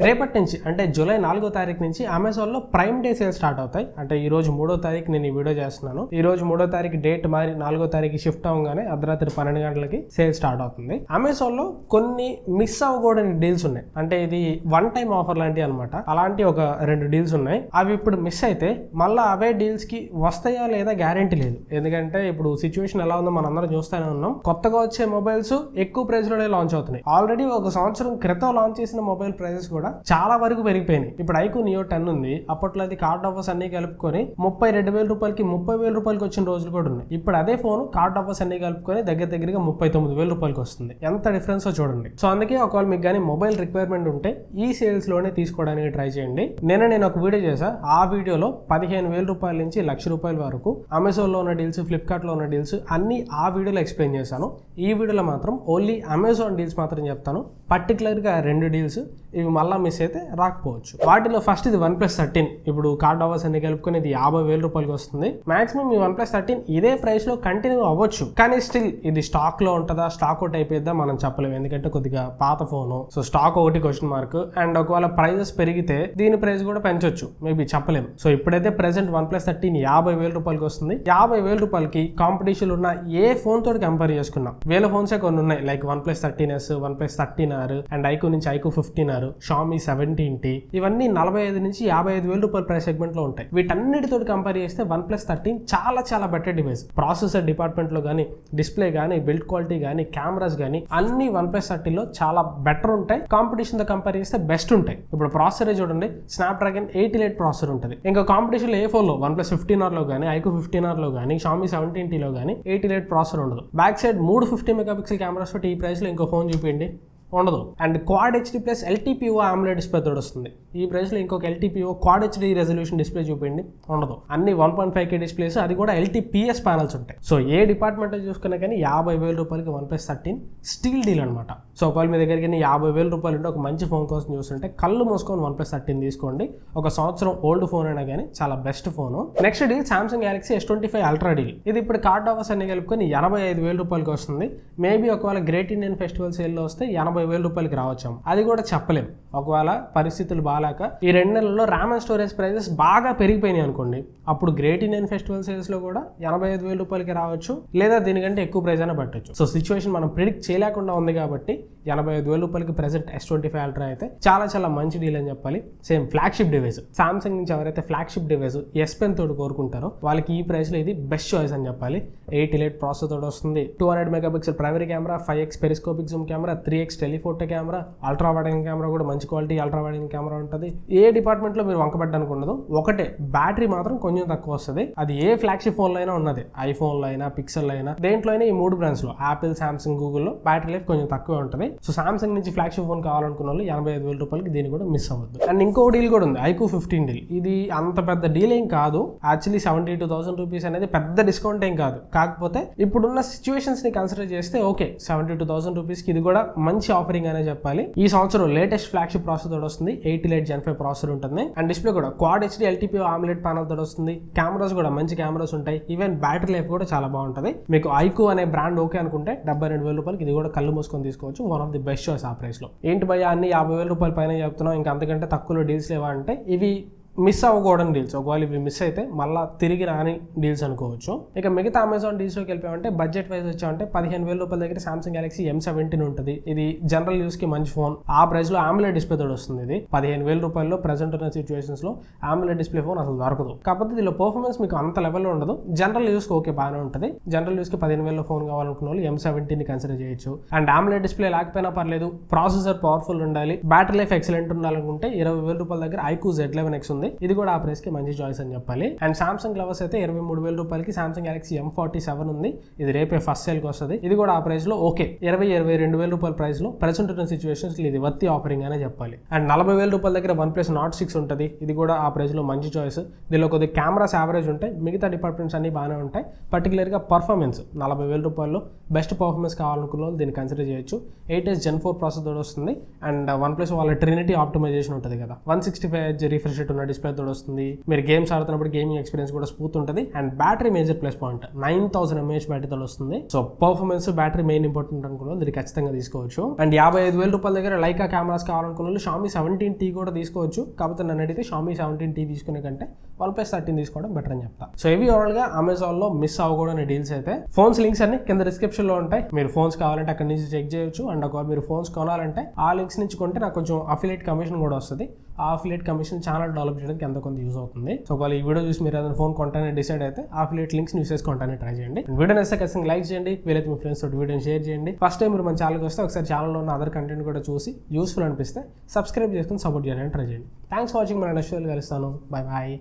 రేపటి నుంచి అంటే జూలై 4వ తారీఖు నుంచి అమెజాన్లో ప్రైమ్ డే సేల్ స్టార్ట్ అవుతాయి. అంటే ఈ రోజు 3వ తారీఖు నేను ఈ వీడియో చేస్తున్నాను. ఈ రోజు 3వ తారీఖు డేట్ మారి 4వ తారీఖు షిఫ్ట్ అవగానే అర్ధరాత్రి 12 గంటలకి సేల్ స్టార్ట్ అవుతుంది. అమెజాన్లో కొన్ని మిస్ అవ్వకూడని డీల్స్ ఉన్నాయి. అంటే ఇది వన్ టైం ఆఫర్ లాంటివి అనమాట. అలాంటి ఒక 2 డీల్స్ ఉన్నాయి. అవి ఇప్పుడు మిస్ అయితే మళ్ళీ అవే డీల్స్ కి వస్తాయా లేదా గ్యారంటీ లేదు. ఎందుకంటే ఇప్పుడు సిచ్యువేషన్ ఎలా ఉందో మనందరం చూస్తూనే ఉన్నాం. కొత్తగా వచ్చే మొబైల్స్ ఎక్కువ ప్రైస్ లోనే లాంచ్ అవుతున్నాయి. ఆల్రెడీ ఒక సంవత్సరం క్రితం లాంచ్ చేసిన మొబైల్ ప్రైజెస్ కూడా చాలా వరకు పెరిగిపోయినాయి. ఇప్పుడు ఐక్యూ నియో 10 ఉంది. అప్పట్లో అది కార్డ్ ఆఫర్స్ అన్ని కలుపుకొని 32,000 రూపాయలకి 30,000 రూపాయలకి వచ్చిన రోజులు కూడా ఉన్నాయి. ఇప్పుడు అదే ఫోన్ కార్డ్ ఆఫర్స్ అన్ని కలుపుకొని దగ్గరగా 39,000 రూపాయలకి వస్తుంది. ఎంత డిఫరెన్స్ చూడండి. సో అందుకే ఒకవేళ మీకు కానీ మొబైల్ రిక్వైర్మెంట్ ఉంటే ఈ సేల్స్ లోనే తీసుకోవడానికి ట్రై చేయండి. నేను ఒక వీడియో చేశా. ఆ వీడియోలో 15,000 రూపాయల నుంచి 1,00,000 రూపాయల వరకు అమెజాన్ లో ఉన్న డీల్స్, ఫ్లిప్కార్ట్ లో ఉన్న డీల్స్ అన్ని ఆ వీడియోలో ఎక్స్ప్లెయిన్ చేశాను. ఈ వీడియోలో మాత్రం ఓన్లీ అమెజాన్ డీల్స్ మాత్రం చెప్తాను. పర్టికులర్ గా 2 డీల్స్ ఇవి మళ్ళా మిస్ అయితే రాకపోవచ్చు. వాటిలో ఫస్ట్ ఇది OnePlus 13. ఇప్పుడు కార్డ్ ఆఫర్స్ అన్ని కలుపుకొని ఇది 50,000 రూపాయలకి వస్తుంది. మాక్సిమం ఈ OnePlus 13 ఇదే ప్రైస్ లో కంటిన్యూ అవ్వచ్చు. కానీ స్టిల్ ఇది స్టాక్ లో ఉంటుందా, స్టాక్ అవుట్ అయిపోద్దా మనం చెప్పలేము. ఎందుకంటే కొద్దిగా పాత ఫోను, సో స్టాక్ ఒకటి క్వశ్చన్ మార్క్. అండ్ ఒకవేళ ప్రైజెస్ పెరిగితే దీని ప్రైస్ కూడా పెంచొచ్చు, మేబీ చెప్పలేము. సో ఇప్పుడైతే ప్రెసెంట్ OnePlus 13 50,000 రూపాయలకి వస్తుంది. 50,000 రూపాయలకి కాంపిటీషన్ ఉన్న ఏ ఫోన్ తోటి కంపేర్ చేసుకున్నాం వేల ఫోన్సే కొన్ని ఉన్నాయి. Like OnePlus 13s, OnePlus 13R and iQOO నుంచి ఐక్యూ 15R, Xiaomi 17T, ఇవన్నీ 45 నుంచి 55,000 రూపాయల ప్రైస్ సెగ్మెంట్ లో ఉంటాయి. వీటన్నిటితో కంపేర్ చేస్తే OnePlus 13 చాలా బెటర్ డివైస్. ప్రాసెసర్ డిపార్ట్మెంట్ లో కానీ, డిస్ప్లే కానీ, బిల్డ్ క్వాలిటీ కానీ, కెమెరాస్ కానీ అన్ని OnePlus 13 లో చాలా బెటర్ ఉంటాయి. కాంపిటీషన్ తో కంపేర్ చేస్తే బెస్ట్ ఉంటాయి. ఇప్పుడు ప్రాసెసర్ చూడండి, స్నాప్డ్రాగన్ 88 ప్రాసెసర్ ఉంటుంది. ఇంకా కాంపిటీషన్ లో ఏ ఫోన్ లో OnePlus 15R లో కానీ, ఐక్యూ 15R లో కానీ, Xiaomi 17T లో కానీ 88 ప్రాసెసర్ ఉండదు. బ్యాక్ సైడ్ 3 50 మెగాపిక్సెల్ కెమెరాస్ తోటి ఈ ప్రైస్ లో ఇంకో ఫోన్ చూపించండి, ఉండదు. And quad HD plus LTPO AMOLED display తోడు వస్తుంది. ఈ ప్రైస్ లో ఇంకొక LTPO quad HD resolution display చూపించండి, ఉండదు. అన్ని 1.5K డిస్ప్లేస్, అది కూడా LTPS ప్యానల్స్ ఉంటాయి. సో ఏ డిపార్ట్మెంట్ చూసుకున్నా కానీ 50,000 రూపాయలకి OnePlus 13 స్టీల్ డీల్ అనమాట. సో ఒకవేళ మీ దగ్గరికి 50,000 రూపాయలు ఉంటే ఒక మంచి ఫోన్ కోసం చూస్తుంటే కళ్ళు మూసుకొని OnePlus 13 తీసుకోండి. ఒక సంవత్సరం ఓల్డ్ ఫోన్ అయినా కానీ చాలా best phone. Next deal Samsung Galaxy S25 Ultra deal. ఇది ఇప్పుడు కార్డ్ ఆఫర్స్ అన్ని కలుపుకొని 85,000 రూపాయలకి వస్తుంది. మేబీ ఒకవేళ గ్రేట్ ఇండియన్ ఫెస్టివల్ సేల్ లో వస్తే 80,000 రూపాయలకి రావచ్చు. అది కూడా చెప్పలేం. ఒకవేళ పరిస్థితులు బాగాలేక ఈ 2 నెలల్లో ర్యామ్ అండ్ స్టోరేజ్ ప్రైజెస్ బాగా పెరిగిపోయినాయి అనుకోండి, అప్పుడు గ్రేట్ ఇండియన్ ఫెస్టివల్ సేల్స్ లో కూడా 85,000 రూపాయలకి రావచ్చు, లేదా దీనికంటే ఎక్కువ ప్రైస్ అయినా పట్టొచ్చు. సో సిచ్యువేషన్ మనం ప్రిడిక్ట్ చేయలేకుండా ఉంది కాబట్టి 85,000 రూపాయలకి ప్రెసెంట్ S25 Ultra అయితే చాలా మంచి డీల్ అని చెప్పాలి. Same flagship device. సామ్సంగ్ నుంచి ఎవరైతే ఫ్లాగ్షిప్ డివైస్ S Pen తోటి కోరుకుంటారో వాళ్ళకి ఈ ప్రైస్ లో ఇది బెస్ట్ చాయిస్ అని చెప్పాలి. 88 ప్రాసెసర్ తోటి వస్తుంది. 200 megapixel primary camera, 5x periscopic Zoom camera, 3x telephoto camera, ultra wide angle camera కూడా మంచి quality ultra wide angle camera ఉంటుంది. ఏ డిపార్ట్మెంట్ లో మీరు వంకబడ్డానికి ఉండదు. ఒకటే బ్యాటరీ మాత్రం కొంచెం తక్కువ వస్తుంది. అది ఏ ఫ్లాగ్షిప్ ఫోన్ లో అయినా ఉన్నది. ఐఫోన్ లో అయినా, పిక్సెల్ అయినా, దేంట్లో అయినా ఈ 3 బ్రాండ్స్ లో యాపిల్, సామ్సంగ్, గూగుల్ లో బ్యాటరీ లైఫ్ కొంచెం తక్కువ ఉంటుంది. సో సామ్సంగ్ నుంచి ఫ్లాగ్షిప్ ఫోన్ కావాలనుకున్న వాళ్ళు 85,000 రూపాయలకి దీన్ని కూడా మిస్ అవ్వద్దు. అండ్ ఇంకో డీల్ కూడా ఉంది, ఐక్యూ 15 డీల్. ఇది అంత పెద్ద డీల్ ఏం కాదు. యాక్చువల్లీ 72,000 రూపీస్ అనేది పెద్ద డిస్కౌంట్ ఏం కాదు. కాకపోతే ఇప్పుడున్న సిచ్యువేషన్స్ ని కన్సిడర్ చేస్తే ఓకే, 72,000 రూపీస్ కి ఇది కూడా మంచి ఆఫరింగ్ అనే చెప్పాలి. ఈ సంవత్సరం లేటెస్ట్ ఫ్లాగ్షిప్ ప్రాసెసర్ తోడు వస్తుంది. 88 Gen 5 ప్రాసెసర్ ఉంటుంది. అండ్ డిస్ప్లే కూడా quad HD LTPO AMOLED panel తోడు వస్తుంది. కెమెరాస్ కూడా మంచి కెమెరాస్ ఉంటాయి. ఈవెన్ బ్యాటరీ లైఫ్ కూడా చాలా బాగుంటుంది. మీకు ఐక్యూ అనే బ్రాండ్ ఓకే అనుకుంటే 72,000 రూపాయలకి ఇది కూడా కళ్ళు మూసుకొని తీసుకోవచ్చు. One of the best choice ఆ ప్రైస్ లో. ఏంటి భయ్య అన్ని 50,000 రూపాయల పైన చెప్తున్నాం, ఇంకా అంతకంటే తక్కువలో డీల్స్ లేవా అంటే ఇవి మిస్ అవ్వకూడని డీల్స్. ఒకవేళ ఇవి మిస్ అయితే మళ్ళీ తిరిగి రాని డీల్స్ అనుకోవచ్చు. ఇక మిగతా అమెజాన్ డీల్స్లోకి వెళ్ళిపోయామంటే బడ్జెట్ వైజ్ వచ్చామంటే 15,000 రూపాయల దగ్గర Samsung Galaxy M17 ఉంటుంది. ఇది జనరల్ యూస్ కి మంచి ఫోన్. ఆ ప్రైస్ లో AMOLED డిస్ప్లే తోడు వస్తుంది. ఇది 15,000 రూపాయల్లో ప్రెసెంట్ ఉన్న సిచ్యువేషన్స్ లో AMOLED డిస్ప్లే ఫోన్ అసలు దొరకదు. కాకపోతే దీనిలో పర్ఫార్మెన్స్ మీకు అంత లెవెల్లో ఉండదు. జనరల్ యూస్ కి ఓకే బాగానే ఉంటుంది. జనరల్ యూస్ కి 15,000 ఫోన్ కావాలనుకున్న వాళ్ళు M17 ని కన్సిడర్ చేయొచ్చు. అండ్ AMOLED డిస్ప్లే లేకపోయినా పర్లేదు, ప్రాసెసర్ పవర్ఫుల్ ఉండాలి, బ్యాటరీ లైఫ్ ఎక్సలెంట్ ఉండాలనుకుంటే 20,000 రూపాయల దగ్గర ఐక్యూ Z11X ఉంది. ఇది కూడా ఆ ప్రైస్ మంచి చాయిస్ అని చెప్పాలి. అండ్ సామ్సంగ్ లవర్స్ అయితే 23,000 రూపాయలకి Samsung Galaxy M47 ఉంది. ఇది రేపే ఫస్ట్ సేల్ కి వస్తుంది. ఇది కూడా ఆ ప్రైస్ లో ఓకే, 22,000 రూపాయల ప్రైస్ లో ప్రెసెంట్ ఉన్న సిచ్యువేషన్స్ ఇది వర్తి ఆఫరింగ్ అనే చెప్పాలి. అండ్ 40,000 రూపాయల దగ్గర OnePlus Nord 6 ఉంటుంది. ఇది కూడా ఆ ప్రైస్ లో మంచి చాయిస్. దీనిలో కొద్దిగా కెమెరాస్ యావరేజ్ ఉంటాయి, మిగతా డిపార్ట్మెంట్స్ అన్ని బాగానే ఉంటాయి. పర్టికులర్ గా పర్ఫార్మెన్స్ 40,000 రూపాయల్లో బెస్ట్ పర్ఫార్మెన్స్ కావాలనుకున్న వాళ్ళు దీన్ని కన్సిడర్ చేయొచ్చు. 8s Gen 4 ప్రాసెసర్ వస్తుంది. అండ్ OnePlus వాళ్ళ ట్రినిటీ ఆప్టిమైజేషన్ ఉంటుంది కదా, 165Hz రిఫ్రెష్ రేట్ ఉన్న డిస్ప్లే తోడు వస్తుంది. మీరు గేమ్స్ ఆడుతున్నప్పుడు గేమింగ్ ఎక్స్పీరియన్స్ కూడా స్మూత్ ఉంటుంది. And battery major plus point 9000 mAh battery తో వస్తుంది. So performance battery main important అనుకున్న మీరు ఖచ్చితంగా తీసుకోవచ్చు. అండ్ 55,000 రూపాయల దగ్గర లైకా కెమెరాస్ కావాలనుకున్న వాళ్ళు Xiaomi 17T కూడా తీసుకోవచ్చు. కాకపోతే నన్ను అడిగితే Xiaomi 17T తీసుకునే కంటే OnePlus 13 తీసుకోవడం బెటర్ అని చెప్తా. సో ఇవి ఓవరాల్ గా అమెజాన్ లో మిస్ అవ్వకూడని డీల్స్ అయితే. ఫోన్స్ లింక్స్ అన్ని కింద డిస్క్రిప్షన్ లో ఉంటాయి. మీరు ఫోన్స్ కావాలంటే అక్కడ నుంచి చెక్ చేయొచ్చు. అండ్ ఒకవేళ మీరు ఫోన్స్ కొనాలంటే ఆ లింక్స్ నుంచి కొంటే నాకు కొంచెం అఫిలియేట్ కమిషన్ కూడా వస్తుంది. ఆ అఫిలియేట్ కమిషన్ ఛానల్ డెవలప్ చేయడానికి ఎంత కొంత యూజ్ అవుతుంది. సో ఒకవేళ ఈ వీడియో చూసి మీరు ఏదైనా ఫోన్ కొంటానని డిసైడ్ అయితే ఆ అఫిలియేట్ లింక్స్ యూస్ చేసి కొంటానని ట్రై చేయండి. వీడియో నచ్చితే ఖచ్చితంగా లైక్ చేయండి. వీలైతే మీ ఫ్రెండ్స్ తోటి వీడియోని షేర్ చేయండి. ఫస్ట్ టైం మీరు మన ఛానల్కి వస్తే ఒకసారి ఛానల్లో ఉన్న అదర్ కంటెంట్ కూడా చూసి యూస్ఫుల్ అనిపిస్తే సబ్స్క్రైబ్ చేసుకుని సపోర్ట్ చేయాలని ట్రై చేయండి. Thanks for watching. మన నెక్స్ట్ వీడియోలో కలుస్తాను. Bye bye.